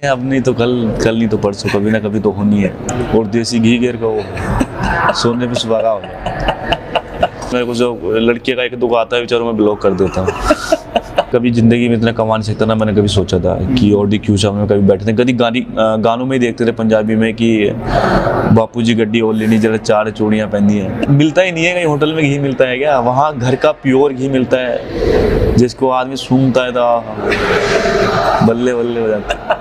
अब नहीं तो कल, कल नहीं तो परसों, कभी ना कभी तो होनी है। और देसी घी घेर का वो सोने पे सुहागा हो गया। मेरे को जो लड़के का एक दो आता है बेचारों, मैं ब्लॉक कर देता हूँ। कभी जिंदगी में इतना कमा नहीं सकता ना, मैंने कभी सोचा था कि और डी क्यू सामने कभी बैठे थे, कभी गानों में ही देखते थे पंजाबी में कि बापूजी गड्डी और लेनी जरा 4 चूड़ियाँ पहनी है। मिलता ही नहीं है, कहीं होटल में घी मिलता है क्या? वहाँ घर का प्योर घी मिलता है जिसको आदमी सूंघता है तो बल्ले बल्ले हो जाता है।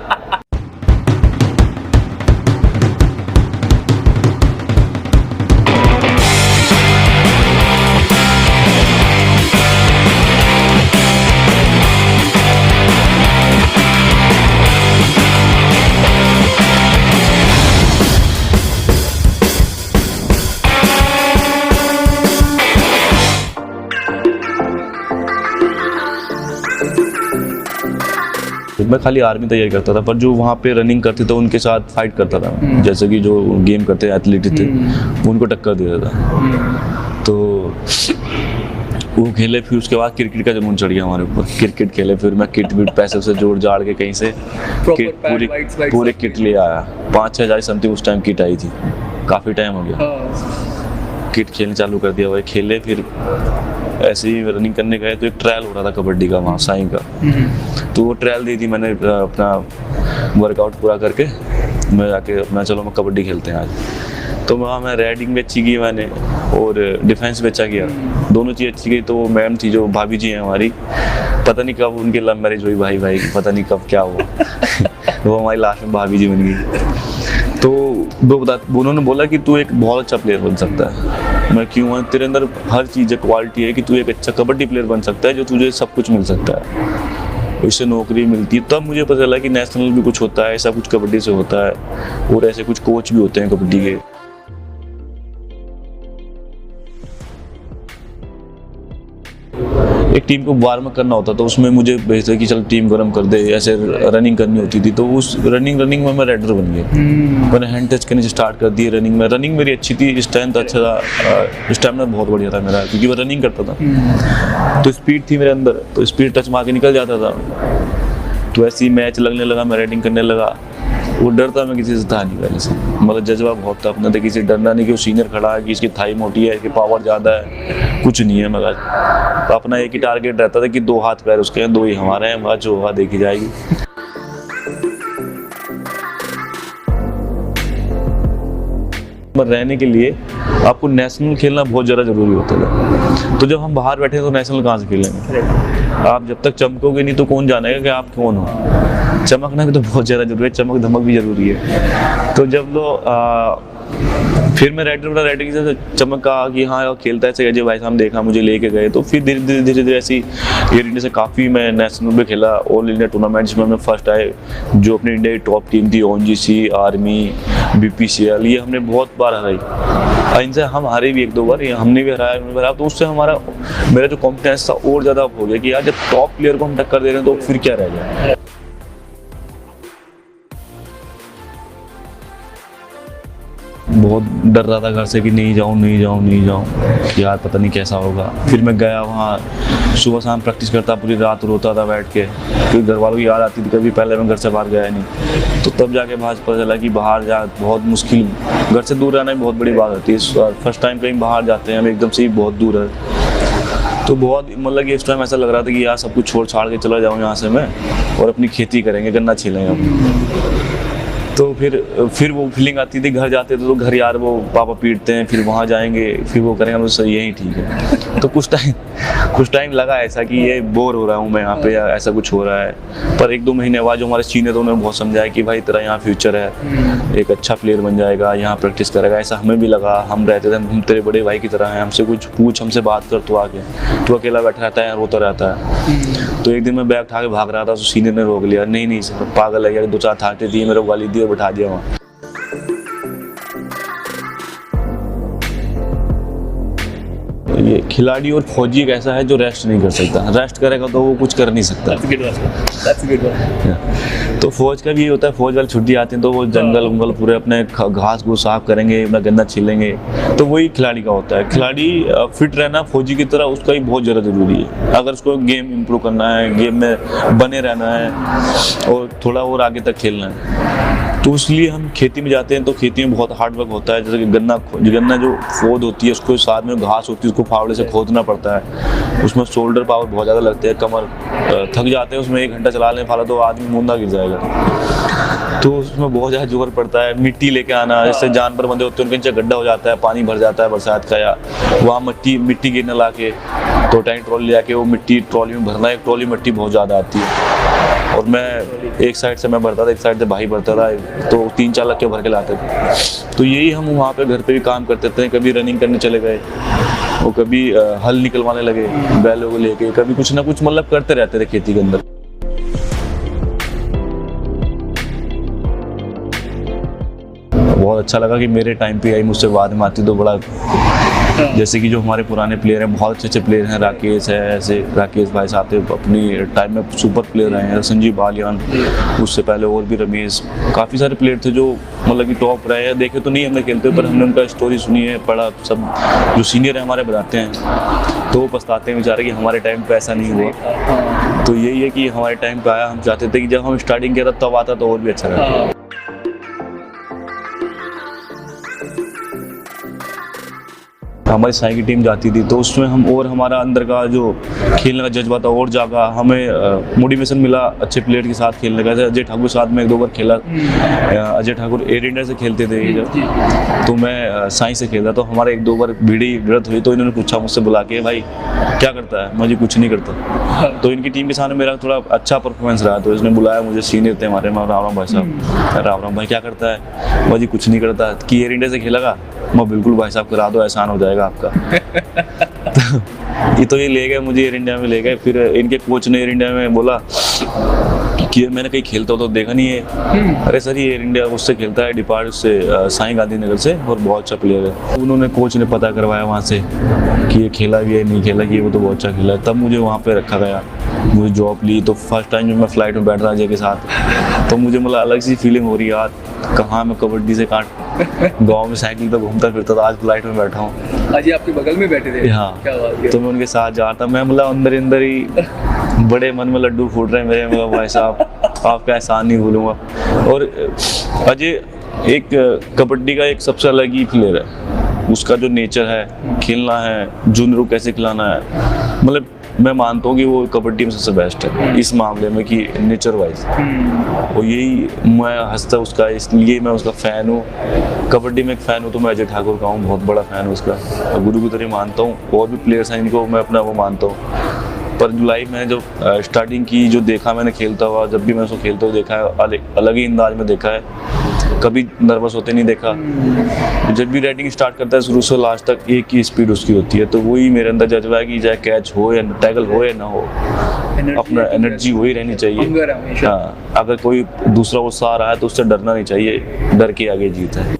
मैं खाली आर्मी तैयारी करता था, पर जो वहाँ पे रनिंग करते थे उनके साथ फाइट करता था मैं। जैसे कि जो गेम करते एथलीट थे उनको टक्कर दे देता था। तो वो खेले, फिर उसके बाद क्रिकेट का जुनून चढ़ गया हमारे ऊपर। क्रिकेट खेले, फिर मैं किट विट पैसे से जोड़ जाड़ के कहीं से पूरे किट ले आया। 5-6 हज़ार समथिंग उस टाइम किट आई थी, काफ़ी टाइम हो गया। किट खेलने चालू कर दिया, वही खेले। फिर ऐसे ही रनिंग करने गए तो एक ट्रायल हो रहा था कबड्डी का वहाँ साई का, तो वो ट्रायल दी थी मैंने। अपना वर्कआउट पूरा करके मैं जाके अपना चलो मैं कबड्डी खेलते हैं आज। तो वहाँ मैं राइडिंग भी अच्छी की मैंने और डिफेंस भी अच्छा किया, दोनों चीज़ अच्छी गई। तो वो मैम थी जो भाभी जी हैं हमारी, पता नहीं कब उनकी लव मैरिज हुई भाई की, पता नहीं कब क्या हुआ। वो हमारी लास्ट में भाभी जी बन गई। तो वो उन्होंने बोला कि तू एक बहुत अच्छा प्लेयर बन सकता है। मैं क्यों? तेरे अंदर हर चीज़ क्वालिटी है कि तू एक अच्छा कबड्डी प्लेयर बन सकता है, जो तुझे सब कुछ मिल सकता है, इससे नौकरी मिलती है। तब मुझे पता चला कि नेशनल भी कुछ होता है, ऐसा कुछ कबड्डी से होता है, और ऐसे कुछ कोच भी होते हैं कबड्डी के। एक टीम को वार्म अप करना होता था, उसमें मुझे भेजते कि चल टीम गर्म कर दे, ऐसे रनिंग करनी होती थी। तो उस रनिंग में मैं राइडर बन गया। मैंने हैंड टच करने से स्टार्ट कर दिए रनिंग में। रनिंग मेरी अच्छी थी, स्ट्रेंथ अच्छा था, स्टैमिना बहुत बढ़िया था मेरा, क्योंकि मैं रनिंग करता था। तो स्पीड थी मेरे अंदर, तो स्पीड टच मार के निकल जाता था। तो ऐसे ही मैच लगने लगा, मैं राइडिंग करने लगा। वो डरता मैं किसी से था नहीं पहले से, मतलब जज्बा बहुत था अपना, था किसी डरना नहीं कि वो सीनियर खड़ा है, कि इसकी थाई मोटी है, इसकी पावर ज़्यादा है, कुछ नहीं है। मगर तो अपना एक ही टारगेट रहता था कि 2 हाथ पैर उसके हैं, 2 ही हमारे हैं, मगर जो होगा देखी जाएगी। रहने के लिए आपको नेशनल खेलना बहुत ज़्यादा ज़रूरी होता है। तो जब हम बाहर बैठे तो नेशनल कहाँ से खेलेंगे? आप जब तक चमकोगे नहीं तो कौन जानेगा कि आप कौन हो? चमकना भी तो बहुत ज़्यादा जरूरी है, चमक धमक भी जरूरी है। तो जब फिर मैं राइडर की तरह चमक का कि हाँ खेलता है ऐसे, अजय भाई साहब देखा, मुझे लेके गए। तो फिर धीरे धीरे ऐसी एयर इंडिया से काफ़ी मैं नेशनल में खेला, ऑल इंडिया टूर्नामेंट्स में मैं फर्स्ट आए। जो अपनी इंडिया की टॉप टीम थी, ONGC, आर्मी, BPCL, ये हमने बहुत बार हराई। इनसे हम हारे भी 1-2 बार, हमने भी हराया। तो उससे मेरा जो कॉन्फिडेंस था और ज़्यादा हो गया कि यार जब टॉप प्लेयर को हम टक्कर दे रहे हैं तो फिर क्या रह गया। बहुत डर रहा था घर से कि नहीं जाऊँ यार, पता नहीं कैसा होगा। फिर मैं गया वहाँ, सुबह शाम प्रैक्टिस करता, पूरी रात रोता था बैठ के, क्योंकि घर वालों की याद आती थी। कभी पहले मैं घर से बाहर गया नहीं, तो तब जाके बाहर पता चला कि बाहर जा बहुत मुश्किल, घर से दूर रहना भी बहुत बड़ी बात होती है। फर्स्ट टाइम कहीं बाहर जाते हैं हम, एकदम से ही बहुत दूर है। तो बहुत मतलब कि इस टाइम ऐसा लग रहा था कि यार सब कुछ छोड़ छाड़ के चला जाऊँ यहाँ से मैं, और अपनी खेती करेंगे, गन्ना छीलेंगे हम। तो फिर वो फीलिंग आती थी, घर जाते थे तो घर यार वो पापा पीटते हैं, फिर वहाँ जाएंगे, फिर वो करेंगे, तो सही यही ठीक है। तो कुछ टाइम लगा ऐसा कि ये बोर हो रहा हूँ मैं यहाँ पे, या ऐसा कुछ हो रहा है। पर 1-2 महीने बाद जो हमारे सीनियर थे उन्होंने बहुत समझाया कि भाई तेरा यहाँ फ्यूचर है, एक अच्छा प्लेयर बन जाएगा, यहाँ प्रैक्टिस करेगा। ऐसा हमें भी लगा, हम रहते थे, हम तेरे बड़े भाई की तरह हैं, हमसे कुछ पूछ, हमसे बात कर, तो आके तो अकेला बैठा रहता है, रोता रहता है। तो एक दिन मैं बैग उठा के भाग रहा था, तो सीनियर ने रोक लिया, नहीं सर पागल है यार, 2-4 थाटे दिए, मेरे को गाली दी और बैठा दिया वहाँ। ये खिलाड़ी और फौजी एक ऐसा है जो रेस्ट नहीं कर सकता, रेस्ट करेगा तो वो कुछ कर नहीं सकता। तो फौज का भी ये होता है, फौज वाली छुट्टी आती है तो वो जंगल उंगल पूरे अपने घास को साफ करेंगे, अपना गंदा छीलेंगे, तो वही खिलाड़ी का होता है। खिलाड़ी फिट रहना फौजी की तरह उसका ही बहुत ज़्यादा ज़रूरी है। अगर उसको गेम इंप्रूव करना है, गेम में बने रहना है और थोड़ा और आगे तक खेलना है, तो इसलिए हम खेती में जाते हैं। तो खेती में बहुत हार्ड वर्क होता है, जैसे कि गन्ना जो खोद होती है उसको साथ में घास होती है उसको फावड़े से खोदना पड़ता है, उसमें शोल्डर पावर बहुत ज़्यादा लगते हैं, कमर थक जाते हैं उसमें। 1 घंटा चला लें फाला तो आदमी मुंदा गिर जाएगा। तो उसमें बहुत ज़्यादा जोर पड़ता है। मिट्टी लेके आना, जैसे जानवर बंदे होते हैं उनके नीचे गड्ढा हो जाता है, पानी भर जाता है बरसात का, या वहाँ मिट्टी गिरने ला के तो टाइम ट्रॉली ले आके वो मिट्टी ट्रॉली में भरना। एक ट्रॉली मिट्टी बहुत ज़्यादा आती है और मैं एक साइड से मैं भरता था, एक साइड से भाई भरता था, तो 3-4 लाख के भर के लाते थे। तो यही हम वहाँ पे घर पे भी काम करते थे। कभी रनिंग करने चले गए और कभी हल निकलवाने लगे बैलों को लेके, कभी कुछ ना कुछ मतलब करते रहते थे खेती के अंदर। बहुत अच्छा लगा कि मेरे टाइम पे आई, मुझसे बाद में आती तो बड़ा, जैसे कि जो हमारे पुराने प्लेयर हैं, बहुत अच्छे प्लेयर हैं, राकेश है, ऐसे राकेश भाई साहब थे अपनी टाइम में सुपर प्लेयर रहे हैं, संजीव बालियान, उससे पहले और भी रमेश, काफ़ी सारे प्लेयर थे जो मतलब कि टॉप रहे हैं। देखे तो नहीं हमने खेलते, पर हमने उनका स्टोरी सुनी है, पढ़ा, सब जो सीनियर है हमारे बताते हैं, तो वो पछताते हैं बेचारे कि हमारे टाइम पे ऐसा नहीं हुआ। तो यही है कि हमारे टाइम पे आया, हम चाहते थे कि जब हम स्टार्टिंग किया था तब आता तो और भी अच्छा रहता। हमारी साई की टीम जाती थी तो उसमें हम और हमारा अंदर का जो खेलने का जज्बा था और जागा, हमें मोटिवेशन मिला अच्छे प्लेयर के साथ खेलने का। अजय ठाकुर साथ में 1-2 बार खेला, अजय ठाकुर एयर इंडिया से खेलते थे जब, तो मैं साई से खेलता, तो हमारे 1-2 बार भिड़त हुई, तो इन्होंने पूछा मुझसे बुला के, भाई क्या करता है? मुझे कुछ नहीं करता। तो इनकी टीम के सामने मेरा थोड़ा अच्छा परफॉर्मेंस रहा, तो इसने बुलाया मुझे, सीनियर थे हमारे में, राम भाई साहब, राम भाई क्या करता है? मुझे कुछ नहीं करता। कि एयर इंडिया से खेलेगा? मैं बिल्कुल भाई साहब करा दो, एहसान हो जाएगा आपका। तो ये ले गए मुझे एयर इंडिया में ले गए। फिर इनके कोच ने एयर इंडिया में बोला कि मैंने कहीं खेलता हो तो देखा नहीं है। अरे सर ये एयर इंडिया उससे खेलता है, डिपार्ट से, साई गांधीनगर से, और बहुत अच्छा प्लेयर है। उन्होंने कोच ने पता करवाया वहाँ से कि ये खेला भी है नहीं खेला, कि वो तो बहुत अच्छा खेला है। तब मुझे वहाँ पे रखा गया, मुझे जॉब ली। तो फर्स्ट टाइम जब मैं फ्लाइट में बैठ रहा अजय के साथ, तो मुझे मतलब अलग सी फीलिंग हो रही है, यार कहाँ मैं कबड्डी से गाँव में साइकिल पे घूमता फिरता था, आज फ्लाइट में बैठा हूँ। आज आपके बगल में बैठे थे? हाँ, क्या बात है। तो मैं उनके साथ जा रहा था, मैं मतलब अंदर ही बड़े मन में लड्डू फूट रहे हैं मेरे, मतलब भाई साहब आपका एहसान नहीं भूलूंगा। और अजय एक कबड्डी का एक सबसे अलग ही प्लेयर है, उसका जो नेचर है, खेलना है, जुनरू कैसे खिलाना है, मतलब मैं मानता हूँ कि वो कबड्डी में सबसे बेस्ट है इस मामले में, कि नेचर वाइज। और यही मैं हंसता उसका, इसलिए मैं उसका फ़ैन हूँ। कबड्डी में एक फ़ैन हूँ तो मैं अजय ठाकुर का हूँ, बहुत बड़ा फ़ैन हूँ उसका, और गुरु की तरह मानता हूँ। और भी प्लेयर्स हैं इनको मैं अपना वो मानता हूँ। पर लाइफ में जो स्टार्टिंग की जो देखा मैंने खेलता हुआ, जब भी मैं उसको खेलते हुए देखा है, अलग ही अंदाज में देखा है, कभी नर्वस होते नहीं देखा। जब भी राइडिंग स्टार्ट करता है शुरू से लास्ट तक एक ही स्पीड उसकी होती है, तो वही मेरे अंदर जज्बा है कि चाहे कैच हो या टैकल हो या ना हो, अपना एनर्जी वही रहनी चाहिए। हाँ, अगर कोई दूसरा गुस्सा आ रहा है तो उससे डरना नहीं चाहिए, डर के आगे जीत है।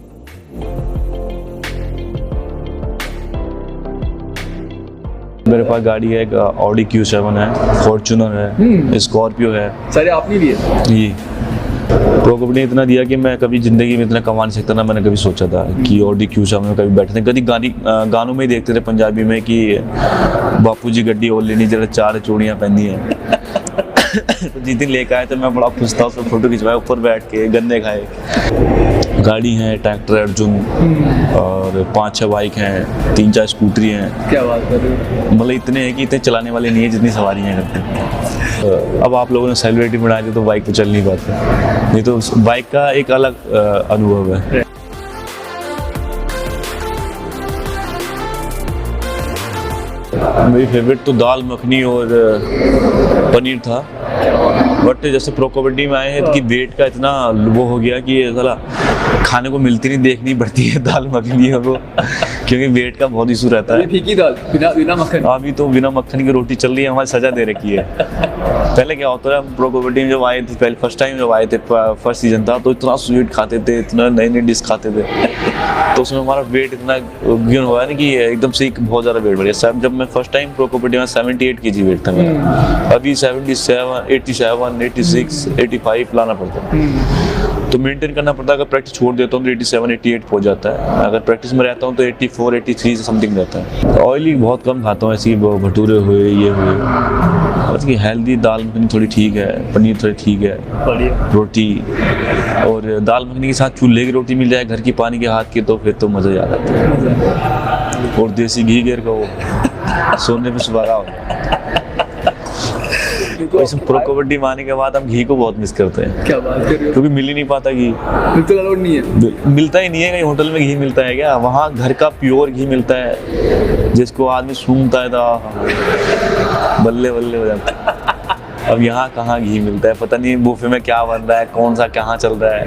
मेरे पास गाड़ी है, ऑडी Q7 है, फॉर्च्यूनर है, स्कॉर्पियो है। सारे आपने लिए? जी। प्रो कबड्डी ने इतना दिया कि मैं कभी जिंदगी में इतना कमा नहीं सकता ना, मैंने कभी सोचा था कि ऑडी Q7 में कभी बैठते थे। कभी गानों में ही देखते थे पंजाबी में कि बापू जी गड्डी और लेनी जरा 4 चूड़ियाँ पहनी है। तो जिस दिन लेकर आए तो मैं बड़ा खुश था, उसमें फोटो खिंचवाया, ऊपर बैठ के गन्ने खाए। गाड़ी है, ट्रैक्टर अर्जुन, और 5-6 बाइक हैं, 3-4 स्कूटरी हैं। क्या बात कर रहे हो? मतलब इतने हैं कि इतने चलाने वाले नहीं है जितनी सवारियाँ करते हैं। अब आप लोगों ने सेलिब्रिटी बना दी तो बाइक तो चल नहीं पाते, नहीं तो बाइक का एक अलग अनुभव है। मेरी फेवरेट तो दाल मखनी और पनीर था, बट जैसे प्रो कबड्डी में आए हैं कि वेट का इतना वो हो गया कि ये साला खाने को मिलती नहीं, देखनी पड़ती है दाल मखनी है वो, क्योंकि वेट का बहुत इशू रहता अभी है। फीकी दाल बिना बिना मक्खन। अभी तो बिना मक्खन की रोटी चल रही है, हमारी सजा दे रखी है। पहले क्या होता है, प्रो कबड्डी में जब आए थे, पहले फर्स्ट टाइम जब आए थे, फर्स्ट सीजन था, तो इतना स्वीट खाते थे, इतना नई नई डिश खाते थे, तो उसमें हमारा वेट इतना गेन हुआ ना कि एकदम से बहुत ज़्यादा वेट बढ़ गया। जब मैं फर्स्ट टाइम प्रो कबड्डी में 78 kg वेट था मेरा, अभी 77, 87, 86, 85 लाना पड़ता है। तो मेंटेन करना पड़ता है। अगर प्रैक्टिस छोड़ देता हूँ तो 87, 88 पहुँच जाता है। अगर प्रैक्टिस में रहता हूँ तो 84, 83 से समथिंग रहता है। ऑयली बहुत कम खाता हूँ, ऐसी भटूरे हुए, ये हुए। और कि हेल्दी दाल मखनी थोड़ी ठीक है, पनीर थोड़ी ठीक है, रोटी, और दाल मखनी के साथ चूल्हे की रोटी मिल जाए घर की, पानी के हाथ की, तो फिर तो मज़ा ही आ जाता है। और देसी घी घेर का वो सोने पे सुहागा हो जाए। तो इसमें प्रो कबड्डी में आने के बाद हम घी को बहुत मिस करते हैं। क्या बात कर रहे हो? क्योंकि मिल ही नहीं पाता घी, बिल्कुल अलाउड नहीं है। मिलता ही नहीं है। कहीं होटल में घी मिलता है क्या? वहाँ घर का प्योर घी मिलता है, जिसको आदमी सूंघता है तो बल्ले बल्ले हो जाता है। अब यहाँ कहाँ घी मिलता है, पता नहीं बुफे में क्या बन रहा है, कौन सा कहाँ चल रहा है।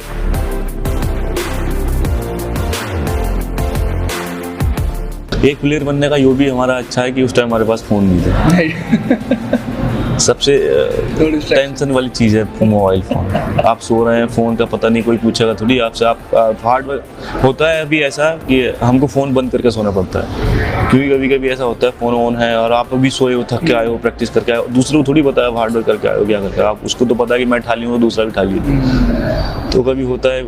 एक प्लेयर बनने का यो भी हमारा अच्छा है कि उस टाइम हमारे पास फोन नहीं था। सबसे टेंशन वाली चीज़ है मोबाइल फ़ोन। आप सो रहे हैं, फ़ोन का पता नहीं, कोई पूछेगा थोड़ी आपसे। आप हार्ड होता है अभी ऐसा कि हमको फ़ोन बंद करके सोना पड़ता है, क्योंकि कभी कभी ऐसा होता है फ़ोन ऑन है और आप अभी सोए हो, थक के आए हो, प्रैक्टिस करके आए हो, दूसरे को थोड़ी पता है आप हार्ड वर्क करके आए हो क्या करके। आप उसको तो पता है कि मैं ठाली हूँ, दूसरा भी ठाली। तो कभी होता है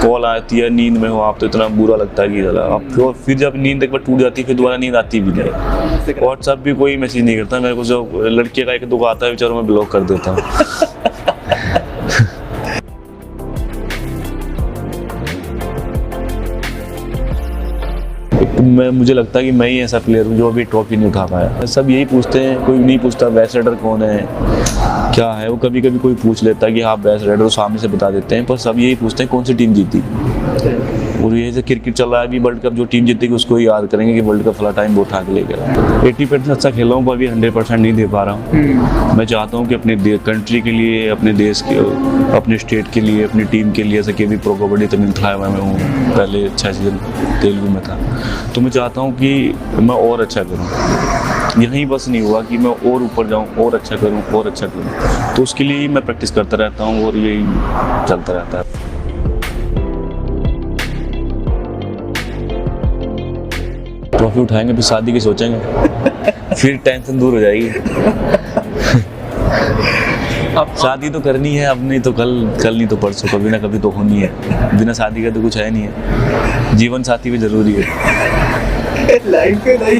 कॉल आती है, नींद में हो आप, तो इतना बुरा लगता है कि ज़रा आप, फिर जब नींद एक बार टूट जाती है फिर दोबारा नींद आती भी नहीं। व्हाट्सएप भी कोई मैसेज नहीं करता मेरे को, जो लड़के का एक दो आता है बेचारा मैं ब्लॉक कर देता हूँ। मुझे लगता है कि मैं ही ऐसा प्लेयर हूँ जो अभी ट्रॉफी नहीं उठा पाया। सब यही पूछते हैं, कोई नहीं पूछता बेस्ट राइडर कौन है, क्या है। वो कभी कभी कोई पूछ लेता है कि हाँ बेस्ट राइडर, सामने से बता देते हैं, पर सब यही पूछते हैं कौन सी टीम जीती। और ये जो क्रिकेट चल रहा है अभी, वर्ल्ड कप जो टीम जीतेगी उसको ही याद करेंगे कि वर्ल्ड कप फला टाइम वो उठा के ले गया। 80% अच्छा खेला हूँ, पर अभी 100% नहीं दे पा रहा हूँ। मैं चाहता हूँ कि अपने कंट्री के लिए, अपने देश के, अपने स्टेट के लिए, अपनी टीम के लिए, जैसे कि अभी प्रो कबड्डी तमिल थाईवा में हूँ, पहले 6 सीजन तेलुगु में था, तो मैं चाहता हूँ कि मैं और अच्छा करूँ। यहीं बस नहीं हुआ कि मैं और ऊपर जाऊँ, और अच्छा करूँ, और अच्छा करूँ। तो उसके लिए ही मैं प्रैक्टिस करता रहता हूँ और यही चलता रहता है। ट्रॉफी उठाएंगे फिर शादी की सोचेंगे, फिर टेंशन दूर हो जाएगी। शादी तो करनी है, अब नहीं तो कल, कल नहीं तो परसों, कभी ना कभी तो होनी है। बिना शादी के तो कुछ है नहीं है। जीवन साथी भी जरूरी है। लाइफ पे नहीं।